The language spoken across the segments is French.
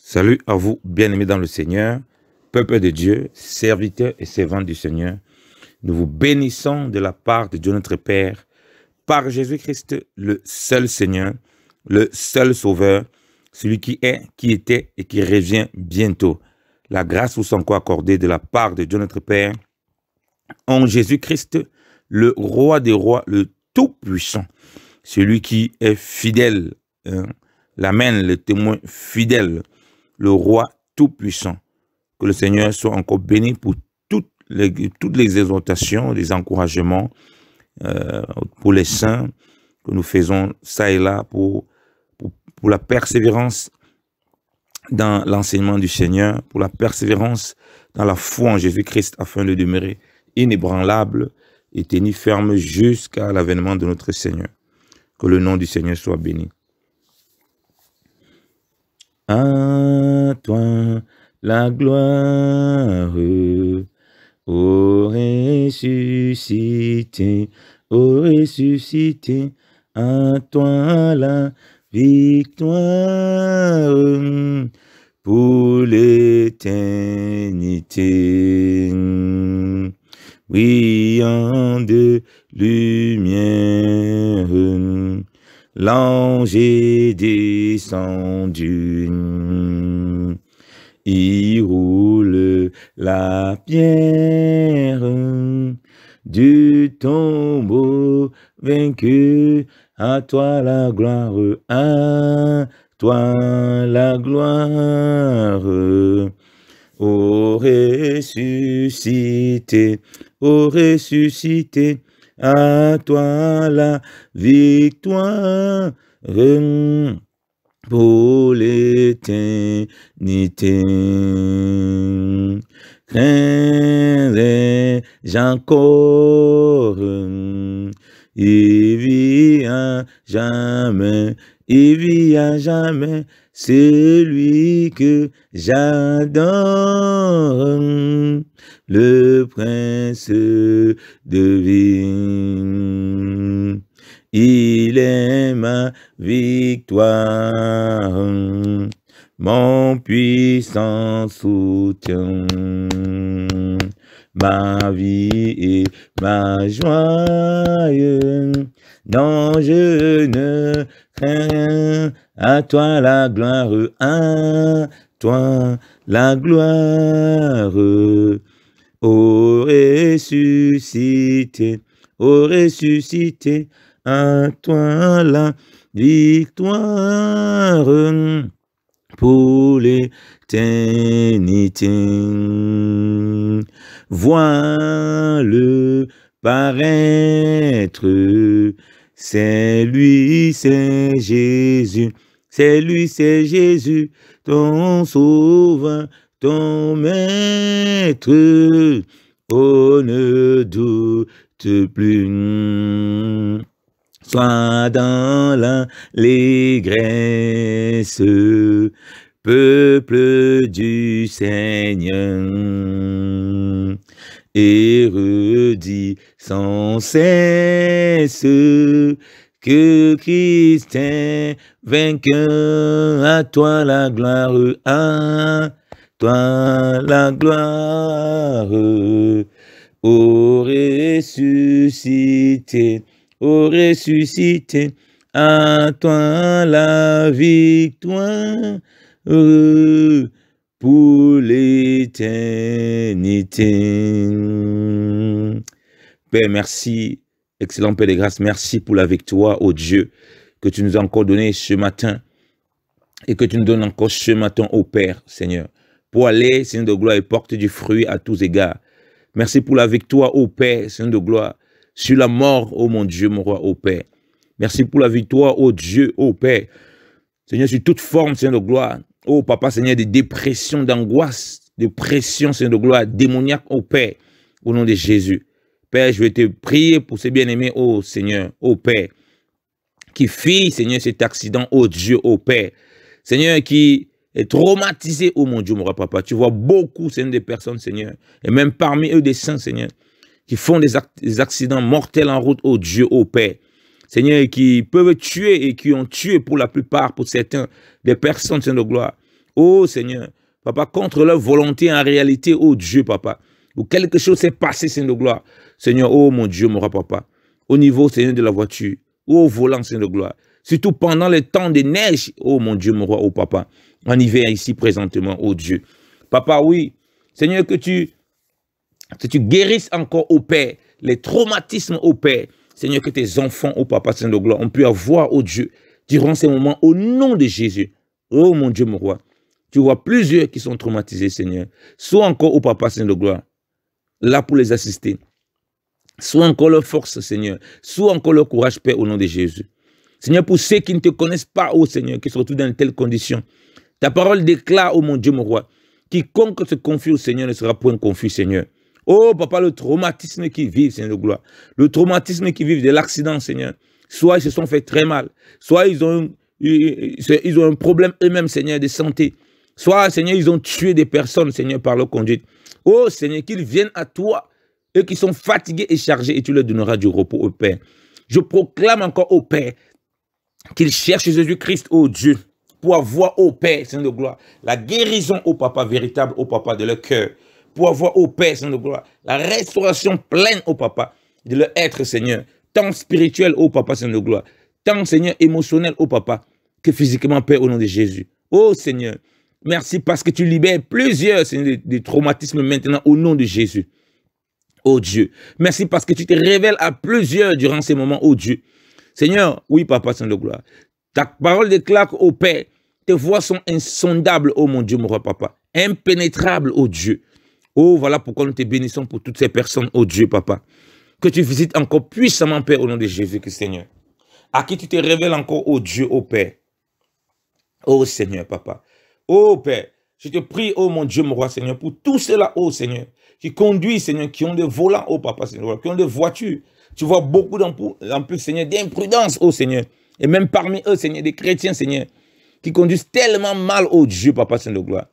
Salut à vous, bien-aimés dans le Seigneur, peuple de Dieu, serviteurs et servantes du Seigneur. Nous vous bénissons de la part de Dieu notre Père, par Jésus-Christ, le seul Seigneur, le seul Sauveur, celui qui est, qui était et qui revient bientôt. La grâce vous soit encore accordée de la part de Dieu notre Père, en Jésus-Christ, le roi des rois, le tout-puissant, celui qui est fidèle, l'Amen, le témoin fidèle, le roi tout-puissant. Que le Seigneur soit encore béni pour toutes les exhortations, les encouragements pour les saints que nous faisons ça et là pour la persévérance dans l'enseignement du Seigneur, pour la persévérance dans la foi en Jésus-Christ afin de demeurer inébranlable et tenu ferme jusqu'à l'avènement de notre Seigneur. Que le nom du Seigneur soit béni. À toi la gloire, ô ressuscité, à toi la victoire pour l'éternité. Brillant de lumière, l'ange est descendu, il roule la pierre du tombeau vaincu. À toi la gloire, à toi la gloire, ô ressuscité, à toi la victoire pour l'éternité. Crains-je encore, il vit à jamais, celui que j'adore, le prince de vie. Il est ma victoire, mon puissant soutien, ma vie et ma joie, dont je ne crains rien. À toi la gloire, à toi la gloire, ô ressuscité, à toi la victoire pour l'éternité. Vois-le paraître, c'est lui, c'est Jésus, ton sauveur, ton maître. Oh, ne doute plus, sois dans l'allégresse, peuple du Seigneur, et redis sans cesse que Christ est vainqueur. À toi la gloire, à toi la gloire, ô ressuscité, à toi la victoire pour l'éternité. Père, merci, excellent Père de grâce, merci pour la victoire, ô Dieu, que tu nous as encore donné ce matin et que tu nous donnes encore ce matin, ô Père, Seigneur, pour aller, Seigneur de gloire, et porter du fruit à tous égards. Merci pour la victoire, ô Père, Seigneur de gloire, sur la mort, ô mon Dieu, mon roi, ô Père. Merci pour la victoire, ô Dieu, ô Père. Seigneur, sur toute forme, Seigneur de gloire, ô Papa, Seigneur, de dépression, d'angoisse, de pression, Seigneur de gloire, démoniaque, ô Père, au nom de Jésus. Père, je vais te prier pour ces bien-aimés, ô Seigneur, ô Père, qui fit, Seigneur, cet accident, ô Dieu, ô Père. Seigneur, qui est traumatisé, oh mon Dieu, mon roi, Papa. Tu vois beaucoup, Seigneur, des personnes, Seigneur, et même parmi eux des saints, Seigneur, qui font des accidents mortels en route, oh Dieu, oh Père. Seigneur, qui peuvent tuer et qui ont tué pour la plupart, pour certains, des personnes, Seigneur de gloire. Oh Seigneur, papa, contre leur volonté en réalité, oh Dieu, papa, où quelque chose s'est passé, Seigneur de gloire. Seigneur, oh mon Dieu, mon roi, papa, au niveau, Seigneur, de la voiture, ou au volant, Seigneur de gloire, surtout pendant les temps de neige, oh mon Dieu, mon roi, oh papa, en hiver ici présentement, oh Dieu. Papa, oui, Seigneur, que tu guérisses encore, oh Père, les traumatismes, oh Père, Seigneur, que tes enfants, oh Papa, Seigneur de gloire, ont pu avoir, oh Dieu, durant ces moments, au nom de Jésus. Oh mon Dieu, mon roi, tu vois plusieurs qui sont traumatisés, Seigneur. Sois encore, oh Papa, Seigneur de gloire, là pour les assister. Sois encore leur force, Seigneur. Sois encore leur courage, Père, au nom de Jésus. Seigneur, pour ceux qui ne te connaissent pas, oh Seigneur, qui se retrouvent dans de telles conditions, ta parole déclare, oh mon Dieu, mon roi, quiconque se confie au Seigneur ne sera point confus, Seigneur. Oh, papa, le traumatisme qu'ils vivent, Seigneur de gloire, le traumatisme qu'ils vivent de l'accident, Seigneur, soit ils se sont fait très mal, soit ils ont un problème eux-mêmes, Seigneur, de santé, soit, Seigneur, ils ont tué des personnes, Seigneur, par leur conduite. Oh, Seigneur, qu'ils viennent à toi, eux qui sont fatigués et chargés, et tu leur donneras du repos, au Père. Je proclame encore au Père qu'ils cherchent Jésus-Christ, oh Dieu, pour avoir, au Père, Seigneur de gloire, la guérison, au Papa, véritable, au Papa, de leur cœur, pour avoir, au Père, Seigneur de gloire, la restauration pleine, au Papa, de leur être, Seigneur, tant spirituel, au Papa, Seigneur de gloire, tant, Seigneur, émotionnel, au Papa, que physiquement, Père, au nom de Jésus. Oh Seigneur, merci parce que tu libères plusieurs, Seigneur, des traumatismes maintenant, au nom de Jésus. Oh Dieu, merci parce que tu te révèles à plusieurs durant ces moments, oh Dieu. Seigneur, oui, Papa, Seigneur de gloire, ta parole déclare au Père, tes voies sont insondables, oh mon Dieu, mon roi, Papa, impénétrables, oh Dieu. Oh, voilà pourquoi nous te bénissons pour toutes ces personnes, oh Dieu, Papa. Que tu visites encore puissamment, Père, au nom de Jésus-Christ, Seigneur. À qui tu te révèles encore, oh Dieu, oh Père. Oh Seigneur, Papa. Oh Père, je te prie, oh mon Dieu, mon roi, Seigneur, pour tous ceux-là, oh Seigneur, qui conduisent, Seigneur, qui ont des volants, oh Papa, Seigneur, qui ont des voitures. Tu vois beaucoup en plus, Seigneur, d'imprudence, oh Seigneur. Et même parmi eux, Seigneur, des chrétiens, Seigneur, qui conduisent tellement mal, oh Dieu, Papa, Seigneur de gloire.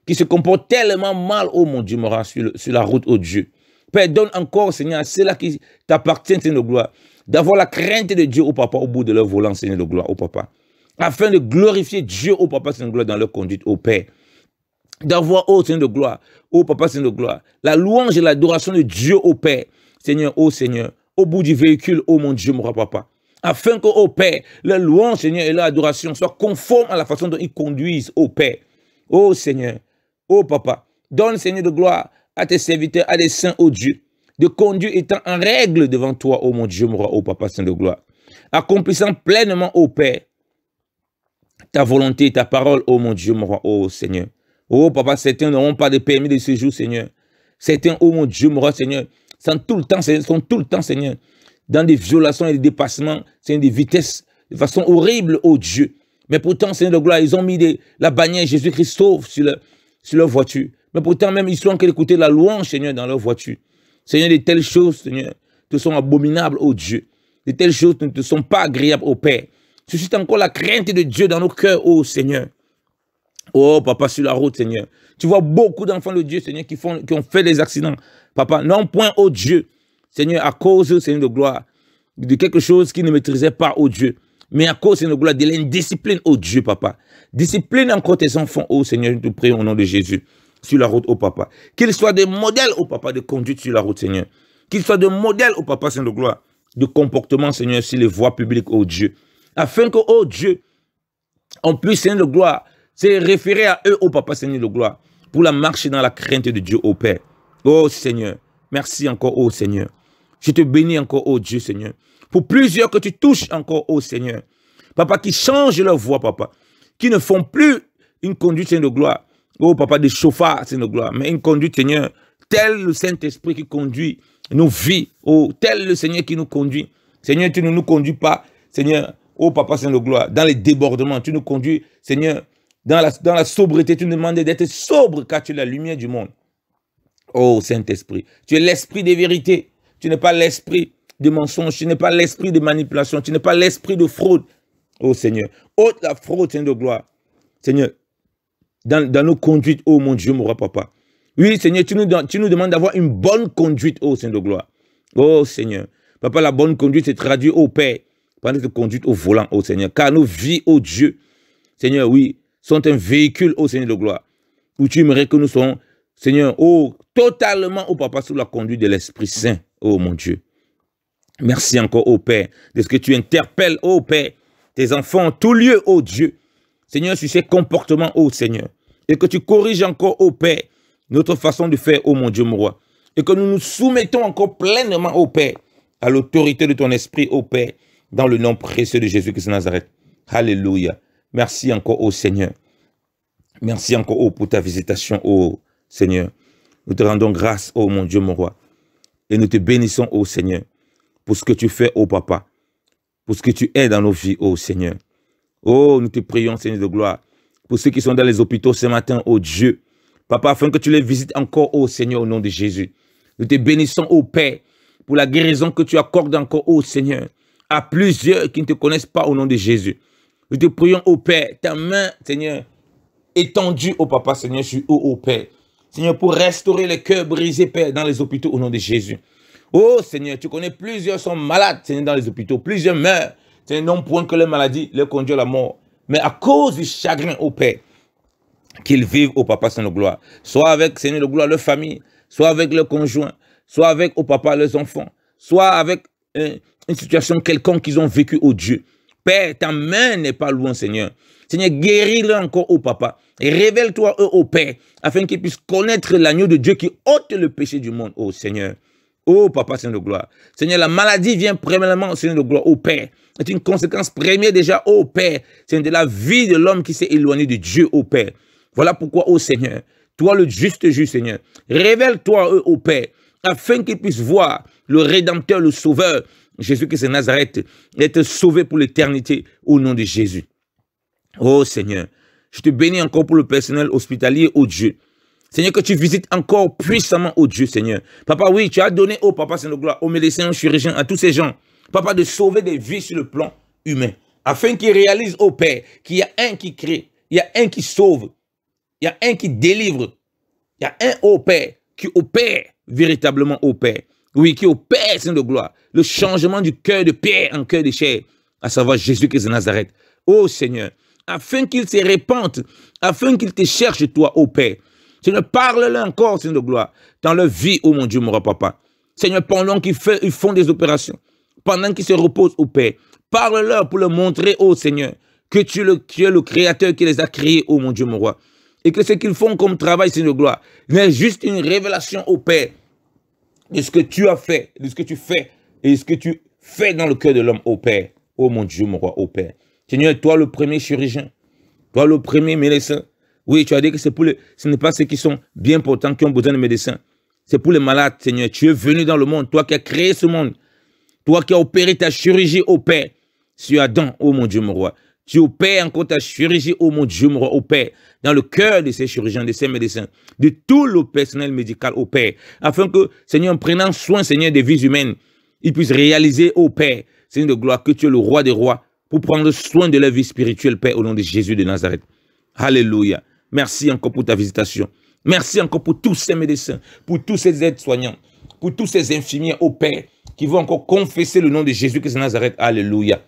Qui se comportent tellement mal, oh mon Dieu, mon roi, sur la route, oh Dieu. Père, donne encore, Seigneur, à ceux-là qui t'appartiennent, Seigneur de gloire, d'avoir la crainte de Dieu, oh Papa, au bout de leur volant, Seigneur de gloire, oh Papa. Afin de glorifier Dieu, oh Papa, Seigneur de gloire, dans leur conduite, oh Père. D'avoir, oh Seigneur de gloire, oh Papa, Seigneur de gloire, la louange et l'adoration de Dieu, oh Père. Seigneur, au bout du véhicule, oh mon Dieu, mon roi, Papa. Afin que, oh Père, la louange, Seigneur, et l'adoration soient conformes à la façon dont ils conduisent, oh Père. Oh Seigneur, oh Papa, donne, Seigneur de gloire, à tes serviteurs, à des saints, oh Dieu, de conduire étant en règle devant toi, oh mon Dieu, mon roi, oh Papa, Seigneur de gloire, accomplissant pleinement, oh Père, ta volonté, ta parole, oh mon Dieu, mon roi, oh Seigneur. Oh Papa, certains n'auront pas de permis de séjour, Seigneur. Certains, oh mon Dieu, mon roi, Seigneur, sont tout le temps, Seigneur, dans des violations et des dépassements, c'est des vitesses de façon horrible, oh Dieu. Mais pourtant, Seigneur de gloire, ils ont mis la bannière Jésus-Christ sauve sur leur voiture. Mais pourtant, même, ils sont en train d'écouter la louange, Seigneur, dans leur voiture. Seigneur, de telles choses, Seigneur, te sont abominables, ô Dieu. De telles choses ne te sont pas agréables, ô Père. Suscite encore la crainte de Dieu dans nos cœurs, ô Seigneur. Oh, Papa, sur la route, Seigneur. Tu vois beaucoup d'enfants de Dieu, Seigneur, qui ont fait des accidents. Papa, non point, ô Dieu. Seigneur, à cause, Seigneur de gloire, de quelque chose qu'ils ne maîtrisaient pas, ô Dieu. Mais à cause, Seigneur de gloire, de l'indiscipline, ô Dieu, Papa. Discipline encore tes enfants, ô Seigneur, nous te prions au nom de Jésus. Sur la route, ô Papa. Qu'ils soient des modèles, ô Papa, de conduite sur la route, Seigneur. Qu'ils soient des modèles, ô Papa, Seigneur de gloire, de comportement, Seigneur, sur les voies publiques, ô Dieu. Afin que, ô Dieu, on puisse, Seigneur de gloire, se référer à eux, ô Papa, Seigneur de gloire, pour la marche dans la crainte de Dieu, ô Père. Ô Seigneur, merci encore, ô Seigneur. Je te bénis encore, ô Dieu, Seigneur. Pour plusieurs que tu touches encore, ô Seigneur. Papa, qui changent leur voie, Papa. Qui ne font plus une conduite, Seigneur de gloire. Oh, Papa, de chauffard, Seigneur de gloire. Mais une conduite, Seigneur, tel le Saint-Esprit qui conduit nos vies. Oh, tel le Seigneur qui nous conduit. Seigneur, tu ne nous conduis pas, Seigneur, oh, Papa, Seigneur de gloire, dans les débordements. Tu nous conduis, Seigneur, dans la sobriété. Tu nous demandes d'être sobre car tu es la lumière du monde. Oh, Saint-Esprit, tu es l'esprit des vérités. Tu n'es pas l'esprit de mensonge. Tu n'es pas l'esprit de manipulation. Tu n'es pas l'esprit de fraude. Oh, Seigneur, ôte la fraude, Seigneur de gloire. Seigneur, dans nos conduites, oh mon Dieu, mon roi, Papa. Oui, Seigneur, tu nous demandes d'avoir une bonne conduite, oh Seigneur de gloire. Oh Seigneur, Papa, la bonne conduite se traduit, oh Père, par notre conduite au volant, oh Seigneur. Car nos vies, oh Dieu, Seigneur, oui, sont un véhicule, ô Seigneur de gloire, où tu aimerais que nous soyons, Seigneur, totalement, ô Papa, sous la conduite de l'Esprit Saint, ô mon Dieu. Merci encore, ô Père, de ce que tu interpelles, ô Père, tes enfants en tout lieu, ô Dieu. Seigneur, sur ces comportements, ô Seigneur. Et que tu corriges encore, ô Père, notre façon de faire, ô mon Dieu, mon roi. Et que nous nous soumettons encore pleinement, ô Père, à l'autorité de ton esprit, ô Père, dans le nom précieux de Jésus-Christ de Nazareth. Alléluia. Merci encore, ô Seigneur. Merci encore, pour ta visitation, ô Seigneur. Nous te rendons grâce, ô mon Dieu, mon roi. Et nous te bénissons, ô Seigneur, pour ce que tu fais, ô Papa, pour ce que tu es dans nos vies, ô Seigneur. Oh, nous te prions, Seigneur de gloire, pour ceux qui sont dans les hôpitaux ce matin, ô Dieu. Papa, afin que tu les visites encore, ô Seigneur, au nom de Jésus. Nous te bénissons, ô Père, pour la guérison que tu accordes encore, ô Seigneur, à plusieurs qui ne te connaissent pas au nom de Jésus. Nous te prions, ô Père, ta main, Seigneur, étendue, ô Papa, Seigneur, sur eux, ô Père. Seigneur, pour restaurer les cœurs brisés, Père, dans les hôpitaux au nom de Jésus. Oh Seigneur, tu connais, plusieurs sont malades, Seigneur, dans les hôpitaux. Plusieurs meurent, Seigneur, non point que leur maladie leur conduit à la mort. Mais à cause du chagrin, ô Père, qu'ils vivent, ô Papa, Seigneur de gloire. Soit avec, Seigneur de gloire, leur famille, soit avec leurs conjoints, soit avec, ô Papa, leurs enfants, soit avec une situation quelconque qu'ils ont vécue, ô Dieu. Père, ta main n'est pas loin, Seigneur. Seigneur, guéris-le encore, ô Papa. Et révèle-toi, eux, ô Père, afin qu'ils puissent connaître l'agneau de Dieu qui ôte le péché du monde, ô Seigneur. Ô Papa, Seigneur de gloire. Seigneur, la maladie vient premièrement, Seigneur de gloire, ô Père. C'est une conséquence première déjà, ô Père, Seigneur, de la vie de l'homme qui s'est éloigné de Dieu, ô Père. Voilà pourquoi, ô Seigneur, toi le juste juge, Seigneur, révèle-toi, eux, ô Père, afin qu'ils puissent voir le Rédempteur, le Sauveur, Jésus-Christ de Nazareth, être sauvé pour l'éternité au nom de Jésus. Oh Seigneur, je te bénis encore pour le personnel hospitalier, ô Dieu. Seigneur, que tu visites encore puissamment, ô Dieu, Seigneur. Papa, oui, tu as donné, ô Papa, Seigneur de gloire, aux médecins, aux chirurgiens, à tous ces gens, Papa, de sauver des vies sur le plan humain, afin qu'ils réalisent, ô Père, qu'il y a un qui crée, il y a un qui sauve, il y a un qui délivre, il y a un, ô Père, qui opère véritablement, ô Père. Oui, qui opère, Seigneur de gloire, le changement du cœur de pierre en cœur de chair, à savoir Jésus-Christ de Nazareth. Ô Seigneur, afin qu'ils se répandent, afin qu'ils te cherchent, toi, ô Père. Seigneur, parle-leur encore, Seigneur de gloire, dans leur vie, ô mon Dieu, mon roi papa. Seigneur, pendant qu'ils font des opérations, pendant qu'ils se reposent, ô Père, parle-leur pour leur montrer, ô Seigneur, que tu es le Créateur qui les a créés, ô mon Dieu, mon roi. Et que ce qu'ils font comme travail, Seigneur de gloire, n'est juste une révélation, ô Père, de ce que tu as fait, de ce que tu fais, et de ce que tu fais dans le cœur de l'homme, ô Père, ô mon Dieu, mon roi, ô Père. Seigneur, toi le premier chirurgien, toi le premier médecin. Oui, tu as dit que ce n'est pas ceux qui sont bien portants qui ont besoin de médecins. C'est pour les malades, Seigneur. Tu es venu dans le monde, toi qui as créé ce monde. Toi qui as opéré ta chirurgie, ô Père, sur Adam, ô mon Dieu, mon roi. Tu opères encore ta chirurgie, ô mon Dieu, mon roi, ô Père, dans le cœur de ces chirurgiens, de ces médecins, de tout le personnel médical, ô Père, afin que, Seigneur, en prenant soin, Seigneur, des vies humaines, ils puissent réaliser, ô Père, Seigneur de gloire, que tu es le roi des rois, pour prendre soin de la vie spirituelle, Père, au nom de Jésus de Nazareth. Alléluia. Merci encore pour ta visitation. Merci encore pour tous ces médecins, pour tous ces aides-soignants, pour tous ces infirmiers, ô Père, qui vont encore confesser le nom de Jésus-Christ de Nazareth. Alléluia.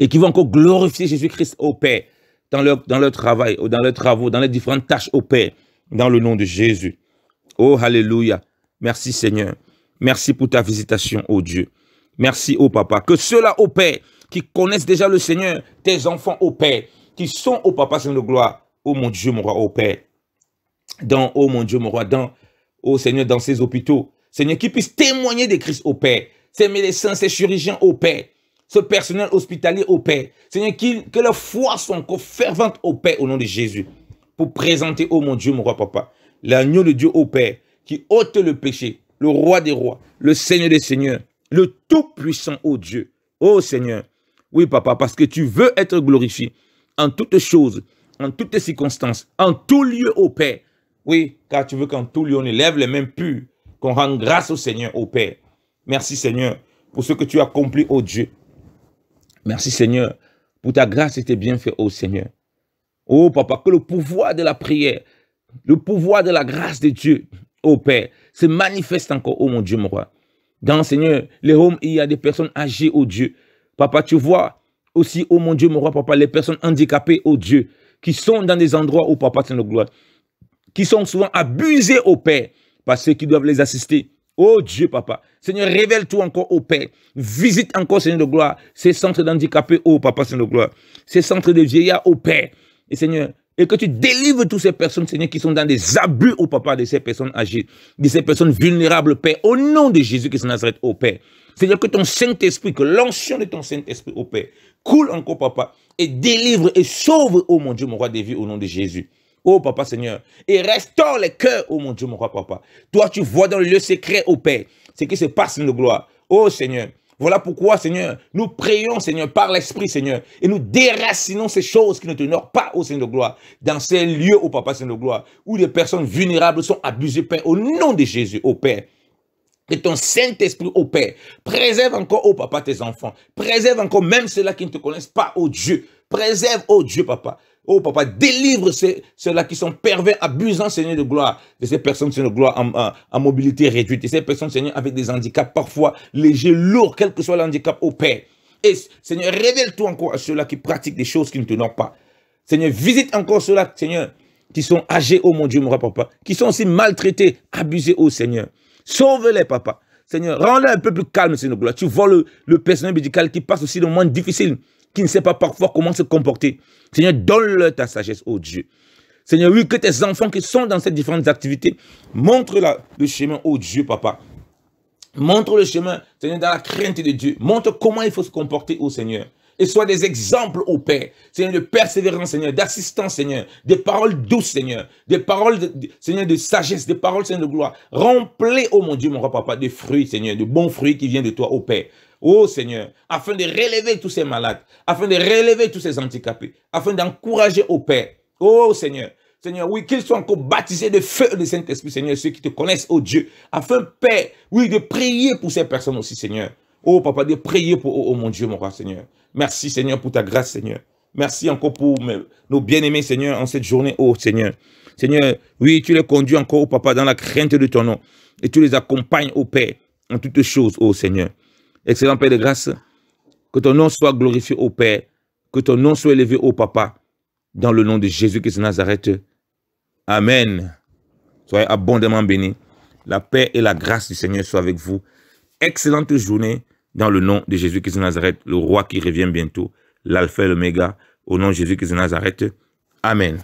Et qui vont encore glorifier Jésus-Christ, ô Père, dans leur travail, dans leurs travaux, dans les différentes tâches, ô Père, dans le nom de Jésus. Oh, alléluia. Merci, Seigneur. Merci pour ta visitation, ô Dieu. Merci, ô Papa. Que ceux-là, ô Père, qui connaissent déjà le Seigneur, tes enfants, ô Père, qui sont, ô Papa, Seigneur de gloire, ô mon Dieu, mon roi, ô Père, ô mon Dieu, mon roi, ô Seigneur, dans ces hôpitaux, Seigneur, qui puissent témoigner de Christ, ô Père, ces médecins, ces chirurgiens, ô Père, ce personnel hospitalier, ô Père, Seigneur, que leur foi soit encore fervente, ô Père, au nom de Jésus, pour présenter, ô mon Dieu, mon roi, Papa, l'agneau de Dieu, ô Père, qui ôte le péché, le roi des rois, le Seigneur des seigneurs, le tout-puissant, ô Dieu, ô Seigneur. Oui, Papa, parce que tu veux être glorifié en toutes choses, en toutes circonstances, en tout lieu, ô Père. Oui, car tu veux qu'en tout lieu, on élève les mains pures, qu'on rende grâce au Seigneur, ô Père. Merci, Seigneur, pour ce que tu as accompli, ô Dieu. Merci, Seigneur, pour ta grâce et tes bienfaits, ô Seigneur. Ô Papa, que le pouvoir de la prière, le pouvoir de la grâce de Dieu, ô Père, se manifeste encore, ô mon Dieu, mon roi. Dans, Seigneur, les homes, il y a des personnes âgées, ô Dieu. Papa, tu vois aussi, ô mon Dieu, mon roi, Papa, les personnes handicapées, ô Dieu, qui sont dans des endroits où Papa Saint de gloire, qui sont souvent abusés au Père par ceux qui doivent les assister. Oh Dieu, Papa. Seigneur, révèle-toi encore au Père. Visite encore, Seigneur de gloire, ces centres d'handicapés, oh Papa Saint de gloire, ces centres de vieillards au Père. Et Seigneur, et que tu délivres toutes ces personnes, Seigneur, qui sont dans des abus, au Papa, de ces personnes âgées, de ces personnes vulnérables, Père, au nom de Jésus qui est Nazareth, au Père. Seigneur, que ton Saint-Esprit, que l'onction de ton Saint-Esprit, au Père, coule encore, Papa, et délivre et sauve, oh mon Dieu, mon roi des vies, au nom de Jésus. Oh Papa Seigneur, et restaure les cœurs, oh mon Dieu, mon roi Papa. Toi, tu vois dans le lieu secret, oh Père, ce qui se passe dans nos gloires. Oh Seigneur, voilà pourquoi, Seigneur, nous prions, Seigneur, par l'Esprit, Seigneur, et nous déracinons ces choses qui ne t'honorent pas, oh Seigneur de gloire, dans ces lieux, oh Papa Seigneur de gloire, où des personnes vulnérables sont abusées, Père, au nom de Jésus, oh Père. Que ton Saint-Esprit, ô Père, préserve encore, ô Papa, tes enfants. Préserve encore même ceux-là qui ne te connaissent pas, ô Dieu. Préserve, ô Dieu, Papa. Oh Papa, délivre ceux-là qui sont pervers, abusants, Seigneur de gloire, de ces personnes, Seigneur de gloire, en mobilité réduite, de ces personnes, Seigneur, avec des handicaps parfois légers, lourds, quel que soit l'handicap, ô Père. Et Seigneur, révèle-toi encore à ceux-là qui pratiquent des choses qui ne te n'ont pas. Seigneur, visite encore ceux-là, Seigneur, qui sont âgés, ô mon Dieu, mon roi, Papa, qui sont aussi maltraités, abusés, ô Seigneur. Sauve-les, Papa. Seigneur, rends-les un peu plus calmes, Seigneur de gloire. Tu vois le personnel médical qui passe aussi des moments difficiles, qui ne sait pas parfois comment se comporter. Seigneur, donne-leur ta sagesse, oh Dieu. Seigneur, oui, que tes enfants qui sont dans ces différentes activités, montre le chemin, oh Dieu, Papa. Montre le chemin, Seigneur, dans la crainte de Dieu. Montre comment il faut se comporter, oh Seigneur. Et sois des exemples, ô Père, Seigneur, de persévérance, Seigneur, d'assistance, Seigneur, des paroles douces, Seigneur, des paroles, Seigneur, de sagesse, des paroles, Seigneur, de gloire. Remplis, ô mon Dieu, mon roi, Papa, de fruits, Seigneur, de bons fruits qui viennent de toi, ô Père. Ô Seigneur, afin de relever tous ces malades, afin de relever tous ces handicapés, afin d'encourager, ô Père. Ô Seigneur, Seigneur, oui, qu'ils soient encore baptisés de feu de Saint-Esprit, Seigneur, ceux qui te connaissent, ô Dieu, afin, Père, oui, de prier pour ces personnes aussi, Seigneur. Oh Papa, de prier pour, oh mon Dieu, mon roi, Seigneur. Merci, Seigneur, pour ta grâce, Seigneur. Merci encore pour nos bien-aimés, Seigneur, en cette journée, oh Seigneur. Seigneur, oui, tu les conduis encore, oh Papa, dans la crainte de ton nom. Et tu les accompagnes, oh Père, en toutes choses, oh Seigneur. Excellent Père de grâce, que ton nom soit glorifié, oh Père. Que ton nom soit élevé, oh Papa, dans le nom de Jésus-Christ de Nazareth. Amen. Soyez abondamment bénis. La paix et la grâce du Seigneur soient avec vous. Excellente journée. Dans le nom de Jésus-Christ de Nazareth, le roi qui revient bientôt, l'alpha et l'oméga, au nom de Jésus-Christ de Nazareth. Amen.